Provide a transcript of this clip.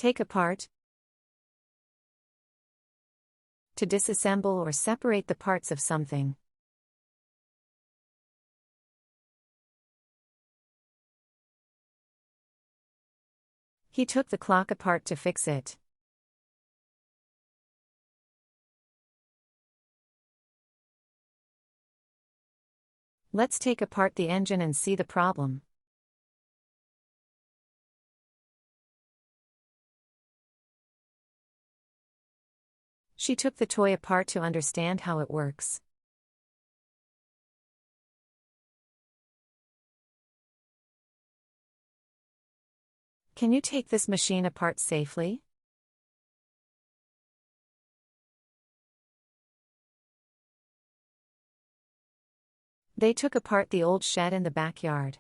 Take apart. To disassemble or separate the parts of something. He took the clock apart to fix it. Let's take apart the engine and see the problem. She took the toy apart to understand how it works. Can you take this machine apart safely? They took apart the old shed in the backyard.